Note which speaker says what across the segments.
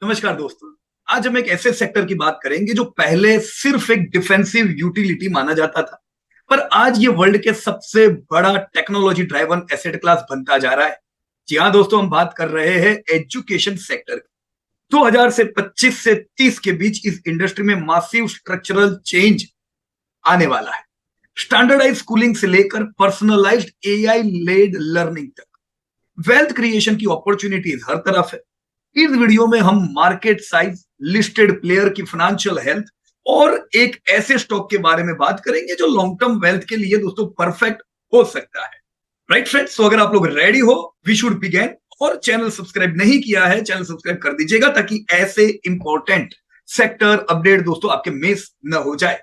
Speaker 1: नमस्कार दोस्तों। आज हम एक ऐसे सेक्टर की बात करेंगे जो पहले सिर्फ एक डिफेंसिव यूटिलिटी माना जाता था, पर आज ये वर्ल्ड के सबसे बड़ा टेक्नोलॉजी ड्राइवन एसेट क्लास बनता जा रहा है। जी हाँ दोस्तों, हम बात कर रहे हैं एजुकेशन सेक्टर की। 2000 से 25 से 30 के बीच इस इंडस्ट्री में मासिव स्ट्रक्चरल चेंज आने वाला है। स्टैंडर्डाइज स्कूलिंग से लेकर पर्सनलाइज्ड एआई लेड लर्निंग तक वेल्थ क्रिएशन की अपॉर्चुनिटीज हर तरफ है। इस वीडियो में हम मार्केट साइज, लिस्टेड प्लेयर की फाइनेंशियल हेल्थ और एक ऐसे स्टॉक के बारे में बात करेंगे जो लॉन्ग टर्म वेल्थ के लिए दोस्तों परफेक्ट हो सकता है। राइट फ्रेंड्स, तो अगर आप लोग रेडी हो, वी शुड बिगिन। और चैनल सब्सक्राइब नहीं किया है, चैनल सब्सक्राइब कर दीजिएगा ताकि ऐसे इंपॉर्टेंट सेक्टर अपडेट दोस्तों आपके मिस न हो जाए।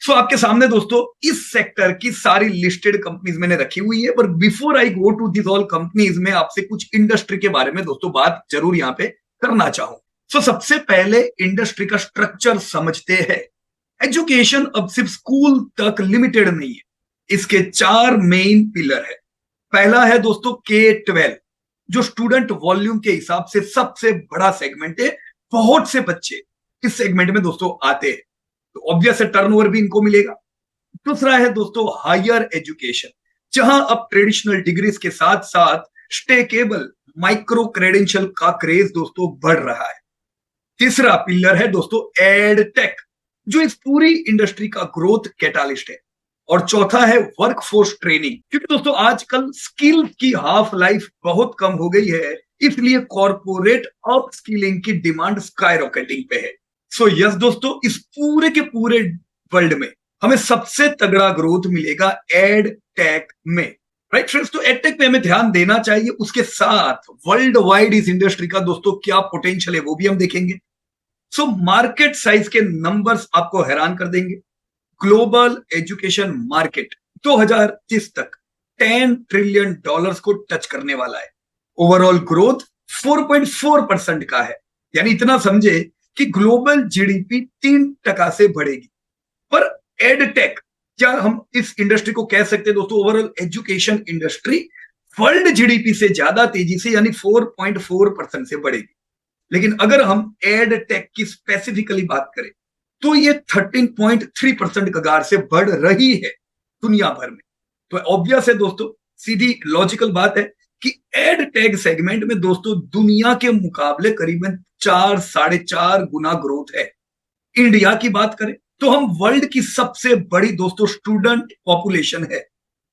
Speaker 1: सो आपके सामने दोस्तों इस सेक्टर की सारी लिस्टेड कंपनीज मैंने रखी हुई है, पर before I go to this all companies में आपसे कुछ इंडस्ट्री के बारे में दोस्तों बात जरूर यहां पे करना चाहूं। सो सबसे पहले इंडस्ट्री का स्ट्रक्चर समझते हैं। एजुकेशन अब सिर्फ स्कूल तक लिमिटेड नहीं है, इसके 4 मेन पिलर है। पहला है दोस्तों K-12, जो स्टूडेंट वॉल्यूम के हिसाब से सबसे बड़ा सेगमेंट है। बहुत से बच्चे इस सेगमेंट में दोस्तों आते हैं, तो ऑब्वियस है टर्नओवर भी इनको मिलेगा। दूसरा है दोस्तों हायर एजुकेशन, जहां अब ट्रेडिशनल डिग्रीज के साथ साथ स्टेकेबल माइक्रो क्रेडेंशियल का क्रेज दोस्तों बढ़ रहा है। तीसरा पिलर है दोस्तों एड टेक, जो इस पूरी इंडस्ट्री का ग्रोथ कैटालिस्ट है। और चौथा है वर्कफोर्स ट्रेनिंग, क्योंकि दोस्तों आजकल स्किल की हाफ लाइफ बहुत कम हो गई है, इसलिए कॉर्पोरेट अप स्किलिंग की डिमांड स्काई रॉकेटिंग पे है। सो यस दोस्तों, इस पूरे के पूरे वर्ल्ड में हमें सबसे तगड़ा ग्रोथ मिलेगा एड टेक में। राइट फ्रेंड्स, तो एड टेक पे हमें ध्यान देना चाहिए। उसके साथ वर्ल्ड वाइड इस इंडस्ट्री का दोस्तों क्या पोटेंशियल है वो भी हम देखेंगे। सो मार्केट साइज के नंबर्स आपको हैरान कर देंगे। ग्लोबल एजुकेशन मार्केट 2030 तक $10 ट्रिलियन को टच करने वाला है। ओवरऑल ग्रोथ 4.4% का है, यानी इतना समझे कि ग्लोबल जीडीपी 3% से बढ़ेगी। पर एडटेक, क्या हम इस इंडस्ट्री को कह सकते हैं दोस्तों overall education industry world GDP से ज्यादा तेजी से यानी 4.4% से बढ़ेगी। लेकिन अगर हम एडटेक की स्पेसिफिकली बात करें तो ये 13.3% कगार से बढ़ रही है दुनिया भर में। तो ऑब्वियस है दोस्तों, सीधी लॉजिकल बात है कि एड टैग सेगमेंट में दोस्तों दुनिया के मुकाबले करीबन 4-4.5 गुना ग्रोथ है। इंडिया की बात करें तो हम वर्ल्ड की सबसे बड़ी दोस्तों स्टूडेंट पॉपुलेशन है।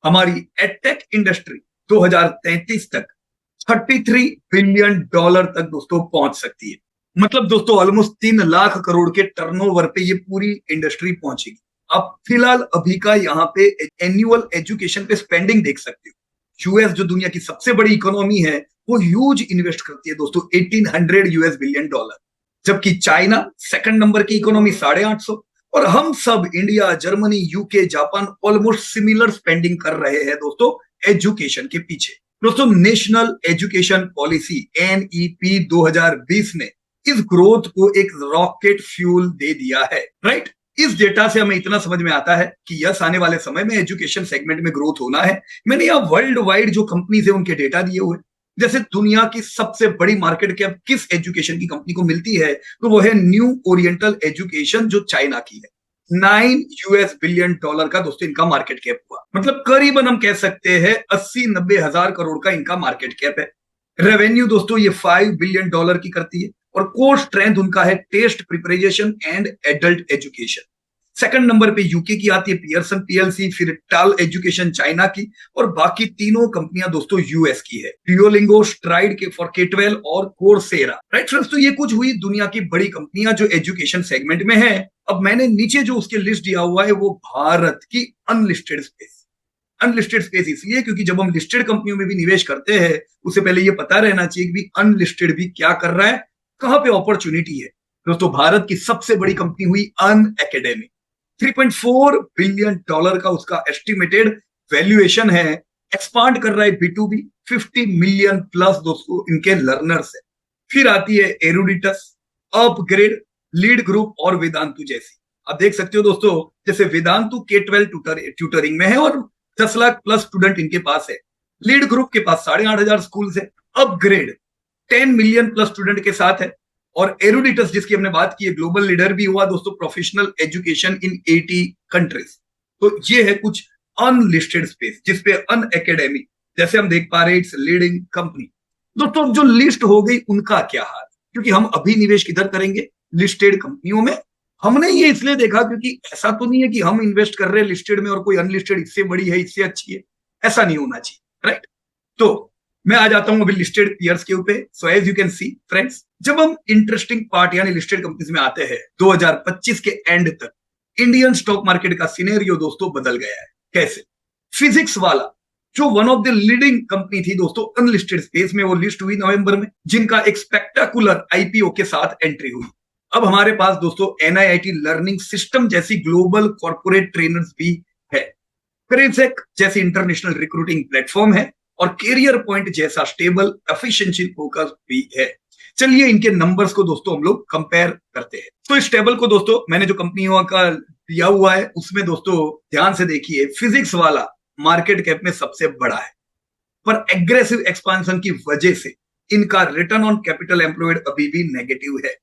Speaker 1: हमारी एडटेक इंडस्ट्री 2033 तक $33 बिलियन तक दोस्तों पहुंच सकती है। मतलब दोस्तों ऑलमोस्ट 3 लाख करोड़ के टर्नओवर पे ये पूरी इंडस्ट्री पहुंचेगी। आप फिलहाल अभी का यहाँ पे एनुअल एजुकेशन पे स्पेंडिंग देख सकते हो। यूएस जो दुनिया की सबसे बड़ी इकोनॉमी है, वो ह्यूज इन्वेस्ट करती है दोस्तों $1800 बिलियन, जबकि चाइना सेकंड नंबर की इकोनॉमी 850, और हम सब India, Germany, UK, Japan almost similar spending कर रहे हैं दोस्तों एजुकेशन के पीछे। दोस्तों नेशनल एजुकेशन पॉलिसी NEP 2020 ने इस ग्रोथ को एक रॉकेट फ्यूल दे दिया है। राइट, इस डेटा से हमें इतना समझ में आता है कि यस, आने वाले समय में एजुकेशन सेगमेंट में ग्रोथ होना है। मैंने यहाँ वर्ल्ड वाइड जो कंपनीज है उनके डेटा दिए हुए, जैसे दुनिया की सबसे बड़ी मार्केट कैप किस एजुकेशन की कंपनी को मिलती है, तो वो है न्यू ओरिएंटल एजुकेशन, जो चाइना की है। $9 बिलियन का दोस्तों इनका मार्केट कैप हुआ। मतलब करीबन हम कह सकते हैं 80-90 हजार करोड़ का इनका मार्केट कैप है। रेवेन्यू दोस्तों ये $5 बिलियन की करती है, और कोर स्ट्रेंथ उनका है test preparation and adult education. Second number पे यूके की आती है पियर्सन PLC, फिर टाल एजुकेशन चाइना की, और बाकी तीनों कंपनियां दोस्तों यूएस की है। डिओलिंगो, स्ट्राइड के फॉर K-12 और कोर्सेरा। राइट फ्रेंड्स, तो ये कुछ हुई दुनिया की बड़ी कंपनियां जो एजुकेशन सेगमेंट में है। अब मैंने नीचे जो उसके लिस्ट दिया हुआ है वो भारत की अनलिस्टेड स्पेस। अनलिस्टेड स्पेस इसलिए क्योंकि जब हम लिस्टेड कंपनियों में भी निवेश करते हैं उससे पहले ये पता रहना चाहिए कि अनलिस्टेड भी क्या कर रहा है, कहां पे अपॉर्चुनिटी है। दोस्तों भारत की सबसे बड़ी कंपनी हुई अनअकैडमी। $3.4 बिलियन का उसका एस्टिमेटेड वैल्यूएशन है। एक्सपांड कर रहा है B2B, 50 मिलियन प्लस दोस्तों इनके लर्नर्स है। फिर आती है एरुडिटस, अपग्रेड, लीड ग्रुप और वेदांतु जैसी। आप देख सकते हो दोस्तों, जैसे वेदांतु K-12 ट्यूटरिंग में है और 10 लाख प्लस स्टूडेंट इनके पास है। लीड ग्रुप के पास 8,500 स्कूल है। अपग्रेड 10 मिलियन प्लस स्टूडेंट के साथ है। और एरुडिटस जिसकी हमने बात की है, ग्लोबल लीडर भी हुआ दोस्तों प्रोफेशनल एजुकेशन इन 80 कंट्रीज। तो ये है कुछ अनलिस्टेड स्पेस जिसपे अन एकेडमी, जैसे हम देख पा रहे हैं, इट्स लीडिंग कंपनी। दोस्तों जो लिस्ट हो गई उनका क्या हाल, क्योंकि हम अभी निवेश किधर करेंगे, लिस्टेड कंपनियों में। हमने ये इसलिए देखा क्योंकि ऐसा तो नहीं है कि हम इन्वेस्ट कर रहे हैं लिस्टेड में और कोई अनलिस्टेड इससे बड़ी है इससे अच्छी है, ऐसा नहीं होना चाहिए, राइट। तो मैं आ जाता हूं अभी लिस्टेड पीयर्स के ऊपर। So as you can see friends, जब हम इंटरेस्टिंग पार्ट यानी लिस्टेड कंपनीज में आते हैं 2025 के एंड तक, इंडियन स्टॉक मार्केट का सिनेरियो दोस्तों बदल गया है। कैसे? फिजिक्स वाला जो one of the leading company थी दोस्तों अनलिस्टेड स्पेस में, वो लिस्ट हुई नवंबर में, जिनका एक स्पेक्टाकुलर आईपीओ के साथ एंट्री हुई। अब हमारे पास दोस्तों एनआईआईटी लर्निंग सिस्टम जैसी ग्लोबल कॉर्पोरेट ट्रेनर्स भी है, करेंसेक जैसी इंटरनेशनल रिक्रूटिंग प्लेटफॉर्म है, और कैरियर पॉइंट जैसा स्टेबल एफिशिएंसी फोकस भी है। चलिए इनके नंबर्स को दोस्तों हम लोग कंपेयर करते हैं। तो इस टेबल को दोस्तों मैंने जो कंपनियों का दिया हुआ है उसमें दोस्तों ध्यान से देखिए, फिजिक्स वाला मार्केट कैप में सबसे बड़ा है, पर एग्रेसिव एक्सपांशन की वजह से इनका रिटर्न ऑन कैपिटल एम्प्लॉयड अभी भी नेगेटिव है।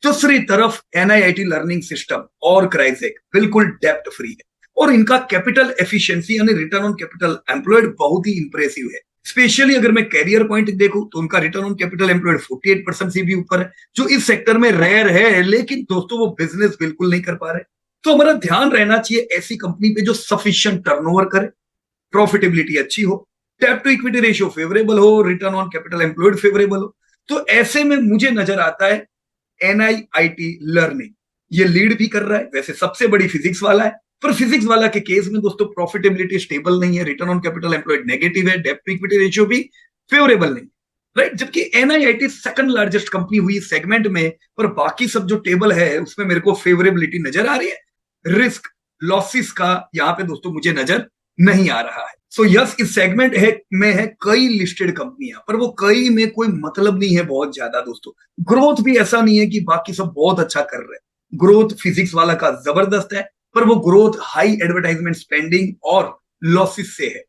Speaker 1: दूसरी तरफ एनआईआईटी लर्निंग सिस्टम और क्राइसेक बिल्कुल डेप्ट फ्री है, और इनका कैपिटल एफिशिएंसी यानी रिटर्न ऑन कैपिटल एम्प्लॉयड बहुत ही इंप्रेसिव है। स्पेशली अगर मैं कैरियर पॉइंट देखूं तो उनका रिटर्न ऑन कैपिटल एम्प्लॉयड 48% से भी ऊपर है, जो इस सेक्टर में रेयर है, लेकिन दोस्तों वो बिजनेस बिल्कुल नहीं कर पा रहे। तो हमारा ध्यान रहना चाहिए ऐसी कंपनी पे जो सफिशिएंट टर्नओवर करे, प्रॉफिटेबिलिटी अच्छी हो, डेब्ट टू इक्विटी रेशियो फेवरेबल हो, return on capital employed favourable हो। तो ऐसे में मुझे नजर आता है एनआईआईटी लर्निंग ये लीड भी कर रहा है। वैसे सबसे बड़ी फिजिक्स वाला है, पर फिजिक्स वाला के केस में दोस्तों प्रॉफिटेबिलिटी स्टेबल नहीं है, return on capital employed negative है, डेब्ट टू इक्विटी रेशियो भी फेवरेबल नहीं, राइट। जबकि एनआईआईटी सेकंड लार्जेस्ट कंपनी हुई सेगमेंट में, पर बाकी सब जो टेबल है उसमें मेरे को फेवरेबिलिटी नजर आ रही है, रिस्क लॉसेस का यहाँ पे दोस्तों मुझे नजर नहीं आ रहा है। सो यस, इस सेगमेंट में है कई लिस्टेड कंपनियां, पर वो कई में कोई मतलब नहीं है बहुत ज्यादा दोस्तों। ग्रोथ भी ऐसा नहीं है कि बाकी सब बहुत अच्छा कर रहे हैं, ग्रोथ फिजिक्स वाला का जबरदस्त है, पर वो ग्रोथ हाई एडवर्टाइजमेंट स्पेंडिंग और लॉसेस से है।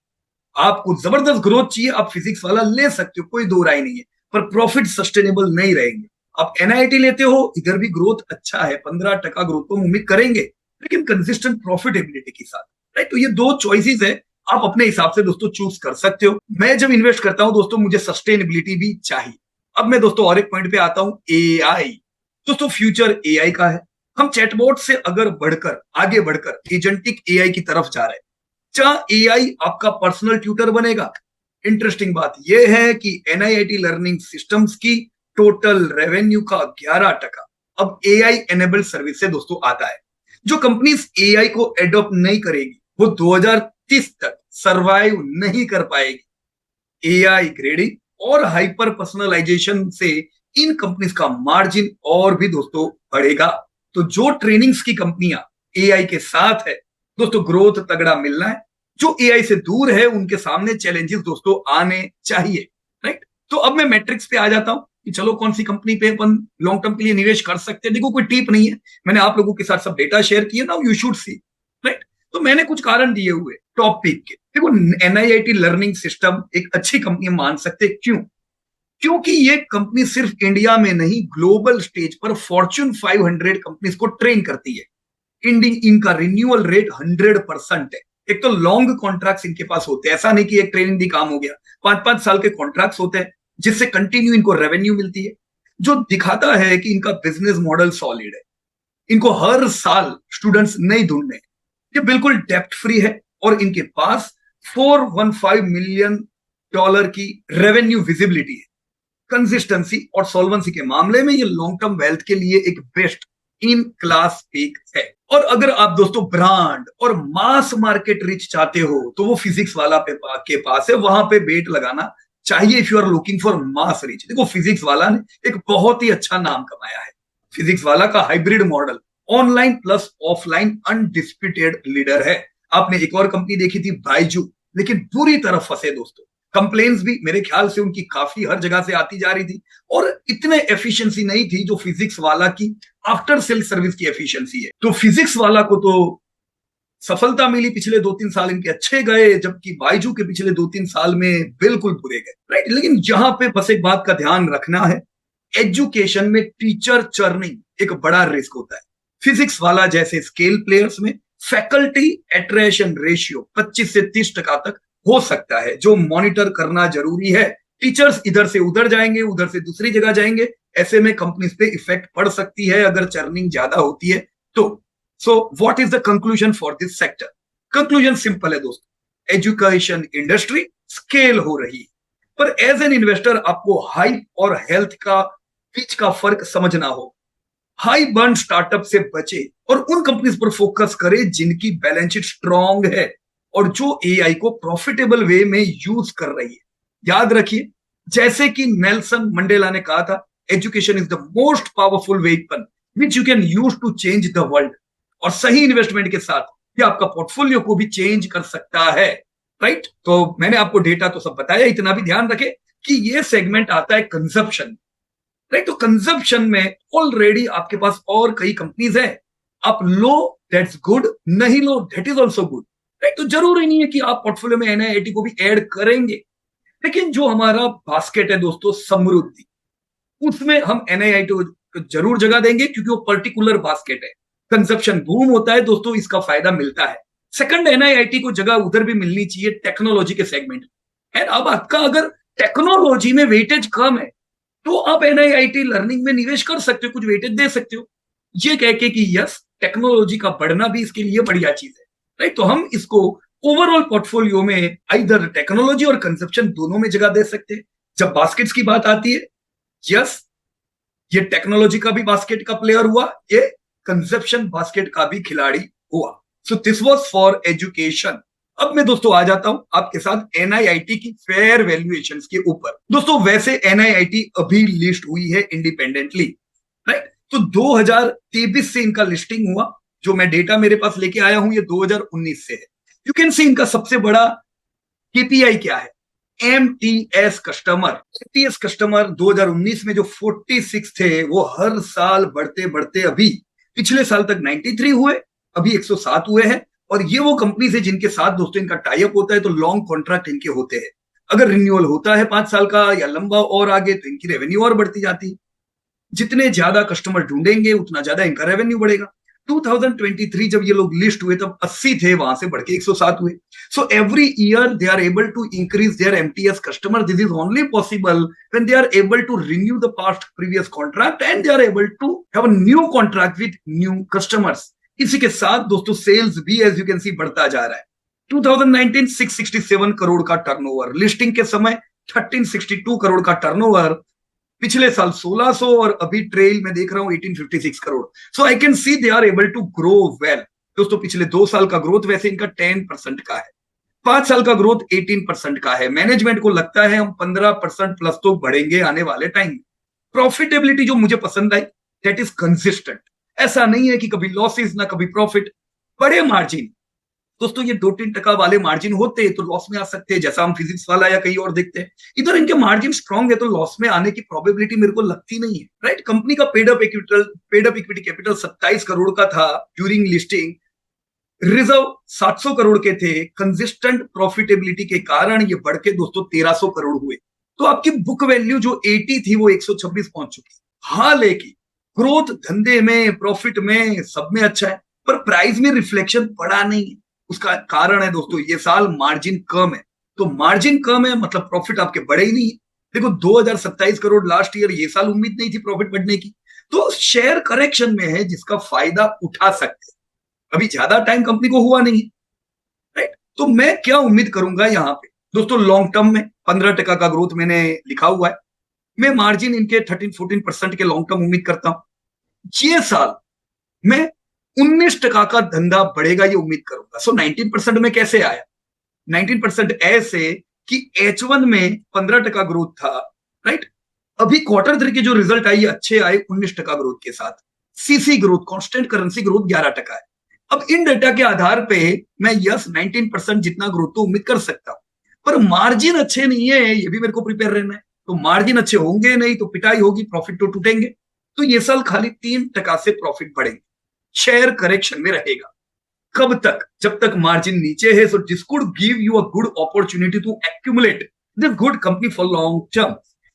Speaker 1: आपको जबरदस्त ग्रोथ चाहिए, आप फिजिक्स वाला ले सकते हो, कोई दो राय नहीं है, पर प्रॉफिट सस्टेनेबल नहीं रहेंगे। आप एनआईटी लेते हो, इधर भी ग्रोथ अच्छा है, 15% ग्रोथ तो उम्मीद करेंगे, लेकिन कंसिस्टेंट प्रॉफिटेबिलिटी के साथ, राइट। तो ये दो चॉइसेस है, आप अपने हिसाब से दोस्तों चूज कर सकते हो। मैं जब इन्वेस्ट करता हूं दोस्तों मुझे सस्टेनेबिलिटी भी चाहिए। अब मैं दोस्तों और एक पॉइंट पे आता हूं, एआई। दोस्तों फ्यूचर एआई का है, हम चैटबॉट से अगर बढ़कर आगे बढ़कर एजेंटिक एआई की तरफ जा रहे हैं, क्या एआई आपका पर्सनल ट्यूटर बनेगा? इंटरेस्टिंग बात यह है कि एनआईआईटी लर्निंग सिस्टम्स की टोटल रेवेन्यू का 11% अब एआई एनेबल्ड सर्विस से दोस्तों आता है। जो कंपनीज एआई को एडॉप्ट नहीं करेगी वो 2030 तक सरवाइव नहीं कर पाएगी। एआई ग्रेडिंग और हाइपर पर्सनलाइजेशन से इन कंपनीज का मार्जिन और भी दोस्तों बढ़ेगा। तो जो ट्रेनिंग्स की कंपनियां एआई के साथ है दोस्तों, ग्रोथ तगड़ा मिलना है। जो एआई से दूर है उनके सामने चैलेंजेस दोस्तों आने चाहिए, राइट। तो अब मैं मैट्रिक्स पे आ जाता हूं कि चलो कौन सी कंपनी पे अपन लॉन्ग टर्म के लिए निवेश कर सकते हैं। देखो कोई टिप नहीं है, मैंने आप लोगों के साथ सब डेटा शेयर किया ना, यू शुड सी, राइट। तो मैंने कुछ कारण दिए हुए टॉप पिक के। देखो एनआईआईटी लर्निंग सिस्टम एक अच्छी कंपनी मान सकते, क्यों? क्योंकि ये कंपनी सिर्फ इंडिया में नहीं ग्लोबल स्टेज पर फॉर्च्यून 500 कंपनीज को ट्रेन करती है। इनका रिन्यूअल रेट 100% है। एक तो लॉन्ग कॉन्ट्रैक्ट्स इनके पास होते हैं, ऐसा नहीं कि एक ट्रेनिंग दी काम हो गया, 5-5 साल के कॉन्ट्रैक्ट्स होते हैं जिससे कंटिन्यू इनको रेवेन्यू मिलती है, जो दिखाता है कि इनका बिजनेस मॉडल सॉलिड है। इनको हर साल स्टूडेंट्स नहीं ढूंढने, ये बिल्कुल डेप्ट फ्री है, और इनके पास $415 मिलियन की रेवेन्यू विजिबिलिटी है। कंसिस्टेंसी और सॉल्वेंसी के मामले में ये लॉन्ग टर्म वेल्थ के लिए एक बेस्ट इन क्लास पिक है। और अगर आप दोस्तों ब्रांड और मास मार्केट रिच चाहते हो तो वो फिजिक्स वाला के पास है, वहां पे बेट लगाना चाहिए if you are looking for mass rich. देखो फिजिक्स वाला ने एक बहुत ही अच्छा नाम कमाया है। फिजिक्स वाला का hybrid model online plus offline undisputed leader है। आपने एक और कंपनी देखी थी बायजू, लेकिन बुरी तरह फंसे दोस्तों। कंप्लेन्स भी मेरे ख्याल से उनकी काफी हर जगह से आती जा रही थी, और इतने एफिशिएंसी नहीं थी जो फिजिक्स वाला की आफ्टर सेल सर्विस की एफिशिएंसी है। तो फिजिक्स वाला को तो सफलता मिली, पिछले 2-3 साल इनके अच्छे गए, जबकि बायजू के पिछले 2-3 साल में बिल्कुल बुरे गए, राइट। लेकिन यहां पे बस एक बात का ध्यान रखना है, एजुकेशन में टीचर चर्निंग एक बड़ा रिस्क होता है। फिजिक्स वाला जैसे स्केल प्लेयर्स में फैकल्टी एट्रेशन रेशियो 25 से 30% तक हो सकता है, जो मॉनिटर करना जरूरी है। टीचर्स इधर से उधर जाएंगे, उधर से दूसरी जगह जाएंगे, ऐसे में कंपनीज पे इफेक्ट पड़ सकती है अगर चर्निंग ज्यादा होती है तो। So what is the conclusion for this sector? Conclusion simple है दोस्तों, एजुकेशन इंडस्ट्री स्केल हो रही है, पर एज एन इन्वेस्टर आपको हाइप और हेल्थ का बीच का फर्क समझना हो। हाई बर्न स्टार्टअप से बचे और उन कंपनीज पर फोकस करे जिनकी बैलेंस शीट स्ट्रांग है और जो एआई को प्रॉफिटेबल वे में यूज कर रही है। याद रखिए, जैसे कि नेल्सन मंडेला ने कहा था, education is the most powerful weapon which you can use to change the world. और सही इन्वेस्टमेंट के साथ ये आपका पोर्टफोलियो को भी चेंज कर सकता है, राइट? तो मैंने आपको डेटा तो सब बताया, इतना भी ध्यान रखें कि ये सेगमेंट आता है कंजप्शन, राइट? तो कंजप्शन में ऑलरेडी आपके पास और कई कंपनीज है। आप लो दैट्स गुड, नहीं low that is also good, right? तो जरूरी नहीं है कि आप पोर्टफोलियो में एनआईआईटी को भी ऐड करेंगे, लेकिन जो हमारा बास्केट है दोस्तों समृद्धि, उसमें हम एनआईआईटी को जरूर जगह देंगे क्योंकि वो पर्टिकुलर बास्केट है। कंजप्शन बूम होता है दोस्तों, इसका फायदा मिलता है। सेकंड, एनआईआईटी को जगह उधर भी मिलनी चाहिए टेक्नोलॉजी के सेगमेंट में। अब आपका अगर टेक्नोलॉजी में वेटेज कम है तो आप एनआईआईटी लर्निंग में निवेश कर सकते हो, कुछ वेटेज दे सकते हो, ये कह के कि यस टेक्नोलॉजी का बढ़ना भी इसके लिए बढ़िया चीज है, राइट? तो हम इसको ओवरऑल पोर्टफोलियो में इधर टेक्नोलॉजी और कंजप्शन दोनों में जगह दे सकते हैं। जब बास्केट्स की बात आती है, यस ये टेक्नोलॉजी का भी बास्केट का प्लेयर हुआ, ये कंजप्शन बास्केट का भी खिलाड़ी हुआ। So this was for education. अब मैं दोस्तों आ जाता हूं आपके साथ एनआईआईटी की फेयर वैल्यूएशंस के ऊपर। दोस्तों वैसे एनआईआईटी अभी लिस्ट हुई है इंडिपेंडेंटली, राइट? तो 2023 से इनका लिस्टिंग हुआ। जो मैं डेटा मेरे पास लेके आया हूं ये 2019 से है। यू कैन सी इनका सबसे बड़ा केपीआई क्या है, एमटीएस कस्टमर। एमटीएस कस्टमर 2019 में जो 46 थे वो हर साल बढ़ते बढ़ते अभी पिछले साल तक 93 हुए, अभी 107 हुए हैं। और ये वो कंपनी है जिनके साथ दोस्तों इनका टाई अप होता है, तो लॉन्ग कॉन्ट्रैक्ट इनके होते हैं। अगर रिन्यूअल होता है 5 साल का या लंबा और आगे तो इनकी रेवेन्यू और बढ़ती जाती है। जितने ज्यादा कस्टमर ढूंढेंगे उतना ज्यादा इनका रेवेन्यू बढ़ेगा। 2023 जब ये लोग लिस्ट हुए तब 80 थे, वहां से बढ़ के 107 हुए। So every year they are able to increase their MTS customer. This is only possible when they are able to renew the past previous contract and they are able to have a new contract with new customers. इसी के साथ दोस्तों sales भी as you can सी बढ़ता जा रहा है। 2019 667 करोड़ का टर्नओवर, लिस्टिंग के समय 1362 करोड़ का टर्नओवर, पिछले साल 1600 और अभी ट्रेल में देख रहा हूं 1856 crore. So I can see they are able to grow well. दोस्तों पिछले 2 साल का ग्रोथ वैसे इनका 10% का है, 5 साल का ग्रोथ 18% का है। मैनेजमेंट को लगता है हम 15% प्लस तो बढ़ेंगे आने वाले टाइम में। प्रॉफिटेबिलिटी जो मुझे पसंद आई, दैट इज कंसिस्टेंट। ऐसा नहीं है कि कभी लॉसेस ना कभी प्रॉफिट, बड़े मार्जिन। दोस्तों ये 2-3% वाले मार्जिन होते तो लॉस में आ सकते हैं, जैसा हम फिजिक्स वाला या कहीं और देखते हैं। इधर इनके मार्जिन स्ट्रांग है तो लॉस में आने की प्रोबेबिलिटी मेरे को लगती नहीं है, राइट? कंपनी का paid up equity capital 27 crore का था ड्यूरिंग लिस्टिंग, रिजर्व 700 करोड़ के थे। कंसिस्टेंट प्रॉफिटेबिलिटी के कारण ये बढ़ के दोस्तों 1300 करोड़ हुए। तो आपकी बुक वैल्यू जो 80 थी वो 126 पहुंच चुकी। हाँ, लेकिन ग्रोथ धंधे में, प्रॉफिट में, सब में अच्छा है, पर प्राइस में रिफ्लेक्शन पड़ा नहीं है। उसका कारण है दोस्तों ये साल मार्जिन कम है। तो मार्जिन कम है मतलब प्रॉफिट आपके बढ़े ही नहीं है। देखो 2027 करोड़ लास्ट ईयर, ये साल उम्मीद नहीं थी प्रॉफिट बढ़ने की। तो शेयर करेक्शन में है जिसका फायदा उठा सकते हैं। अभी ज्यादा टाइम कंपनी को हुआ नहीं है, राइट? तो मैं क्या उम्मीद करूंगा यहाँ पे दोस्तों, लॉन्ग टर्म में 15% का ग्रोथ मैंने लिखा हुआ है। मैं मार्जिन इनके 13-14% के लॉन्ग टर्म उम्मीद करता हूं। ये साल मैं 19% का धंधा बढ़ेगा ये उम्मीद करूंगा। सो 19% में कैसे आया? 19% ऐसे कि H1 में 15% ग्रोथ था, राइट? अभी क्वार्टर 3 के जो रिजल्ट आई अच्छे आए 19% ग्रोथ के साथ। CC growth, constant currency growth 11% है। अब इन डेटा के आधार पे मैं यस 19% जितना ग्रोथ तो उम्मीद कर सकता हूं, पर मार्जिन अच्छे नहीं है, ये भी मेरे को प्रिपेयर रहना है। तो मार्जिन अच्छे होंगे नहीं तो पिटाई होगी, प्रॉफिट तो टूटेंगे। तो ये साल खाली 3% से प्रॉफिट बढ़ेंगे, शेयर करेक्शन में रहेगा। कब तक? जब तक मार्जिन नीचे है। So this could give you a good opportunity to accumulate this good company for long term.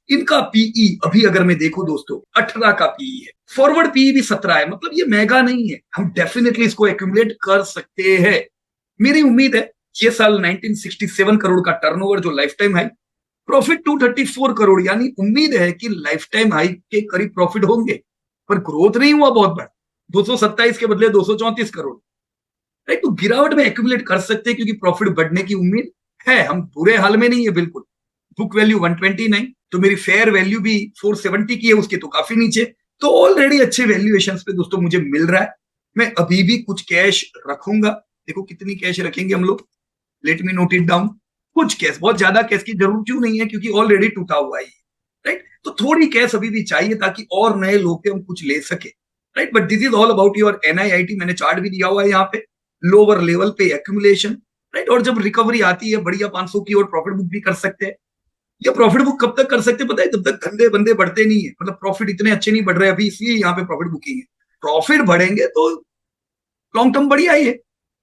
Speaker 1: इनका पीई अभी अगर मैं देखूं दोस्तों 18 का पीई है, फॉरवर्ड पीई भी 17 है, मतलब ये महंगा नहीं है, हम डेफिनेटली इसको एक्यूमुलेट कर सकते हैं। मेरी उम्मीद है ये साल 1967 करोड़ का टर्नओवर जो life time high, profit 234 crore, यानी उम्मीद है कि लाइफ टाइम हाई के करीब प्रॉफिट होंगे, पर ग्रोथ नहीं हुआ बहुत बड़ा, 227 के बदले 234 करोड़। राइट, तो गिरावट में एक्यूमुलेट कर सकते हैं क्योंकि प्रॉफिट बढ़ने की उम्मीद है, हम बुरे हाल में नहीं है बिल्कुल। बुक वैल्यू 129, तो मेरी फेयर वैल्यू भी 470 की है, उसके तो काफी नीचे, तो ऑलरेडी अच्छे वैल्यूएशन पे दोस्तों मुझे मिल रहा है। मैं अभी भी कुछ कैश रखूंगा, देखो कितनी कैश रखेंगे हम लोग, let me note it down. कुछ कैश, बहुत ज्यादा कैश की जरूरत क्यों नहीं है, क्योंकि ऑलरेडी टूटा हुआ है, राइट, तो थोड़ी कैश अभी भी चाहिए ताकि और नए लोग के हम कुछ ले सके, right. But this is all about your NIIT, मैंने चार्ट भी दिया हुआ है यहाँ पे, लोअर लेवल पे एक्यूमुलेशन, राइट, और जब रिकवरी आती है बढ़िया 500 की और प्रॉफिट बुक भी कर सकते हैं। ये प्रॉफिट बुक कब तक कर सकते हैं पता है, जब तक धंधे बंदे बढ़ते नहीं है, मतलब प्रॉफिट इतने अच्छे नहीं बढ़ रहे अभी, इसलिए यहाँ पे प्रॉफिट बुकिंग है। प्रॉफिट बढ़ेंगे तो लॉन्ग टर्म बढ़िया ही है,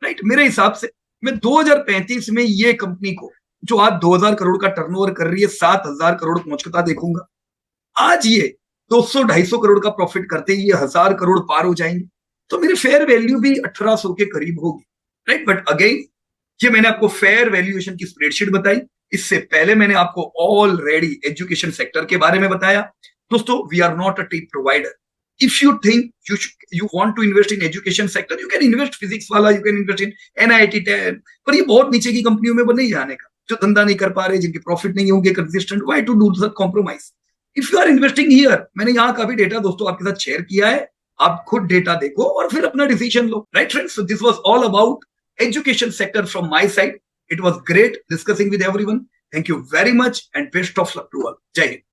Speaker 1: राइट। मेरे हिसाब से मैं 2035 में ये कंपनी को, जो आज 2000 करोड़ का टर्नओवर कर रही है, 7000 करोड़ पहुंचता देखूंगा। आज ये 200-250 करोड़ का प्रॉफिट करते ही ये 1000 करोड़ पार हो जाएंगे, तो मेरी फेयर वैल्यू भी 1800 के करीब होगी, राइट। बट अगेन, ये मैंने आपको फेयर वैल्यूएशन की स्प्रेडशीट बताई, इससे पहले मैंने आपको ऑलरेडी एजुकेशन सेक्टर के बारे में बताया। दोस्तों, we are not a tip provider. If you think you want to invest in education sector, you can invest physics वाला, you can invest in NIT 10, पर ये बहुत नीचे की कंपनियों में नहीं जाने का, जो धंधा नहीं कर पा रहे, जिनके प्रॉफिट नहीं होंगे consistent, why to do such compromise? If you are investing here, मैंने यहाँ का भी डेटा दोस्तों आपके साथ शेयर किया है, आप खुद डेटा देखो और फिर अपना decision low, right friends. So this was all about education sector from my side. It was great discussing with everyone. Thank you very much and best of luck to all. Jai Hind.